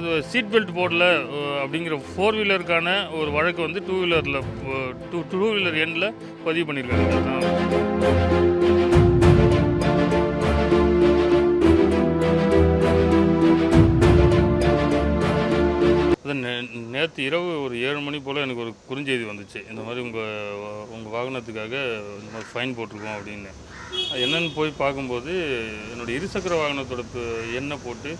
அது seat belt போடல அப்படிங்கிற 4 வீலருக்கான ஒரு வழக்கு வந்து 2 வீலரில் 2 வீலர் எண்ணில் பதிவு பண்ணியிருக்காங்க. அது நேற்று இரவு ஒரு 7 மணி போல் எனக்கு ஒரு குறுஞ்செய்தி வந்துச்சு. இந்த மாதிரி உங்கள் வாகனத்துக்காக இந்த மாதிரி ஃபைன் போட்டிருக்கோம் அப்படின்னு. என்னென்னு போய் பார்க்கும்போது என்னோடய இருசக்கர வாகனத்தோட எண்ணை போட்டு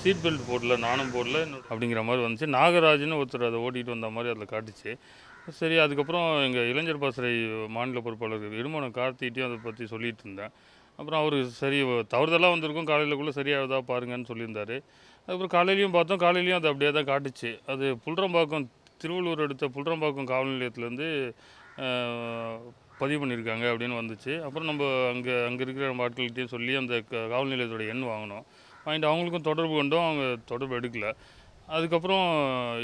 சீட் பெல்ட் போடல, நானும் போடல அப்படிங்கிற மாதிரி வந்துச்சு. நாகராஜ்னு ஒருத்தர் அதை ஓட்டிகிட்டு வந்த மாதிரி அதில் காட்டுச்சு. சரி, அதுக்கப்புறம் எங்கள் இளைஞர் பாசறை மாநில பொறுப்பாளர் இடுமோன கார்த்திகிட்டையும் அதை பற்றி சொல்லிகிட்டு இருந்தேன். அப்புறம் அவர் சரி தவறுதலாக வந்திருக்கும், காலையிலக்குள்ளே சரியாகுதா பாருங்கன்னு சொல்லியிருந்தார். அதுக்கப்புறம் காலையிலையும் பார்த்தோம், காலையிலையும் அது அப்படியே தான் காட்டுச்சு. அது புல்றம்பாக்கம், திருவள்ளூர் அடுத்த புல்றம்பாக்கம் காவல் நிலையத்துலேருந்து பதிவு பண்ணியிருக்காங்க அப்படின்னு வந்துச்சு. அப்புறம் நம்ம அங்கே இருக்கிற நம்ம ஆட்கள்கிட்டையும் சொல்லி அந்த காவல் நிலையத்தோட எண் வாங்கிட்டு அவங்களுக்கும் தொடர்பு கொண்டோம். அவங்க தொடர்பு எடுக்கலை. அதுக்கப்புறம்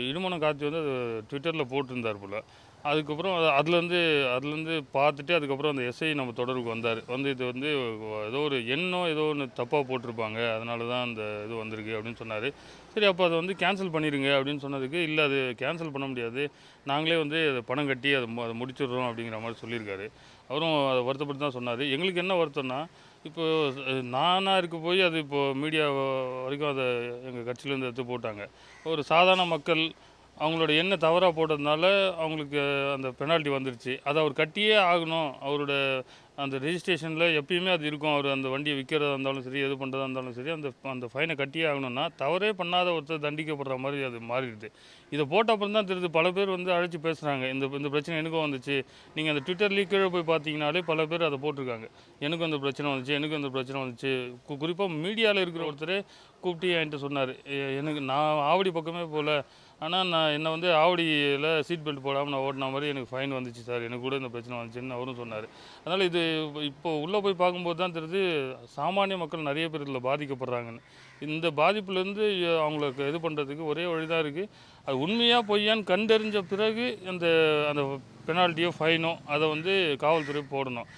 இடுமன கார்த்தி வந்து அது ட்விட்டரில் போட்டிருந்தார் போல். அதுக்கப்புறம் அதுலேருந்து பார்த்துட்டு அதுக்கப்புறம் அந்த எஸ்ஐ நம்ம தொடர்புக்கு வந்தார். இது வந்து ஏதோ ஒரு ஏதோ ஒன்று தப்பாக போட்டிருப்பாங்க, அதனால தான் அந்த இது வந்திருக்கு அப்படின்னு சொன்னார். சரி, அப்போ அதை வந்து கேன்சல் பண்ணிடுங்க அப்படின்னு சொன்னதுக்கு, இல்லை அது கேன்சல் பண்ண முடியாது, நாங்களே வந்து அதை பணம் கட்டி அதை முடிச்சிடுறோம் அப்படிங்கிற மாதிரி சொல்லியிருக்காரு. அவரும் அதை வருத்தப்பட்டு தான் சொன்னார். எங்களுக்கு என்ன வருத்தம்னா, இப்போது நானாக இருக்க போய் அது இப்போது மீடியா வரைக்கும் அதை எங்கள் கட்சியிலேருந்து எடுத்து போட்டாங்க. ஒரு சாதாரண மக்கள் அவங்களோட எண்ணை தவறாக போட்டதுனால அவங்களுக்கு அந்த பெனால்ட்டி வந்துருச்சு. அதை அவர் கட்டியே ஆகணும். அவரோட அந்த ரெஜிஸ்ட்ரேஷனில் எப்பயுமே அது இருக்கும். அவர் அந்த வண்டியை விற்கிறதா இருந்தாலும் சரி, எது பண்ணுறதா இருந்தாலும் சரி, அந்த ஃபைனை கட்டியே ஆகணும்னா தவறே பண்ணாத ஒருத்தர் தண்டிக்கப்படுற மாதிரி அது மாறிடுது. இதை போட்ட அப்புறம் தான் தெரியுது. பல பேர் வந்து அழைச்சி பேசுகிறாங்க, இந்த பிரச்சனை எனக்கும் வந்துச்சு. நீங்கள் அந்த ட்விட்டர்லேயே கீழே போய் பார்த்தீங்கனாலே பல பேர் அதை போட்டிருக்காங்க. எனக்கும் அந்த பிரச்சனை வந்துச்சு. குறிப்பாக மீடியாவில் இருக்கிற ஒருத்தர் கூப்பிட்டு என்கிட்ட சொன்னார், நான் ஆவடி பக்கமே போகல, ஆனால் என்னை வந்து ஆவடியில் சீட் பெல்ட் போடாமல் நான் ஓட்டின மாதிரி எனக்கு ஃபைன் வந்துச்சு சார், எனக்கு கூட இந்த பிரச்சனை வந்துச்சுன்னு அவரும் சொன்னார். அதனால் இது இப்போது உள்ளே போய் பார்க்கும்போது தான் தெரியுது, சாமானிய மக்கள் நிறைய பேர் இதில் பாதிக்கப்படுறாங்கன்னு. இந்த பாதிப்புலேருந்து அவங்களுக்கு இது பண்ணுறதுக்கு ஒரே வழி தான் இருக்குது. அது உண்மையாக பொய்யான்னு கண்டறிஞ்ச பிறகு அந்த பெனால்ட்டியோ ஃபைனோ அதை வந்து காவல்துறை போடணும்.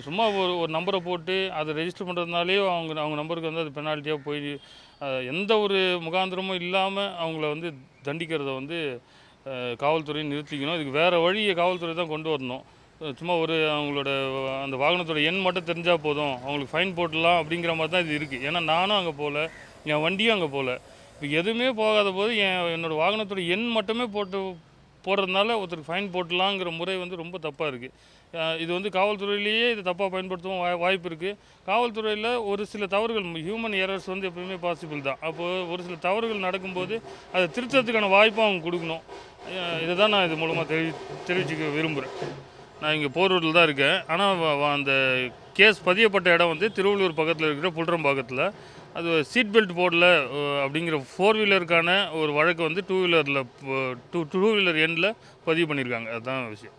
சும்மா ஒரு நம்பரை போட்டு அதை ரெஜிஸ்டர் பண்ணுறதுனாலே அவங்க நம்பருக்கு வந்து அது பெனால்ட்டியாக போய் எந்த ஒரு முகாந்திரமும் இல்லாமல் அவங்கள வந்து தண்டிக்கிறத வந்து காவல்துறை நிறுத்திக்கணும். இதுக்கு வேறு வழியை காவல்துறை தான் கொண்டு வரணும். சும்மா அவங்களோட அந்த வாகனத்தோட எண் மட்டும் தெரிஞ்சால் போதும், அவங்களுக்கு ஃபைன் போட்டுடலாம் அப்படிங்கிற மாதிரி தான் இது இருக்குது. ஏன்னா நானும் அங்கே போகல, என் வண்டியும் அங்கே போகல. இப்போ எதுவுமே போகாத போது என்னோடய வாகனத்தோட எண் மட்டுமே போடுறதுனால ஒருத்தருக்கு ஃபைன் போட்டலாங்கிற முறை வந்து ரொம்ப தப்பாக இருக்குது. இது வந்து காவல்துறையிலேயே இது தப்பாக பயன்படுத்தவும் வாய்ப்பு இருக்குது. காவல்துறையில் ஒரு சில தவறுகள், ஹியூமன் எரர்ஸ் வந்து எப்போயுமே பாசிபிள் தான். அப்போது ஒரு சில தவறுகள் நடக்கும்போது அதை திருத்தத்துக்கான வாய்ப்பும் அவங்க கொடுக்கணும். இதை தான் நான் இது மூலமாக தெரிவிச்சுக்க விரும்புகிறேன். நான் இங்கே போரூரில் தான் இருக்கேன். ஆனால் அந்த கேஸ் பதியப்பட்ட இடம் வந்து திருவள்ளூர் பக்கத்தில் இருக்கிற புல்றம்பாக்கத்தில். அது சீட் பெல்ட் போடல அப்படிங்கிற 4 வீலருக்கான ஒரு வழக்கு வந்து 2 வீலர் எண்ணில் பதிவு பண்ணியிருக்காங்க. அதுதான் விஷயம்.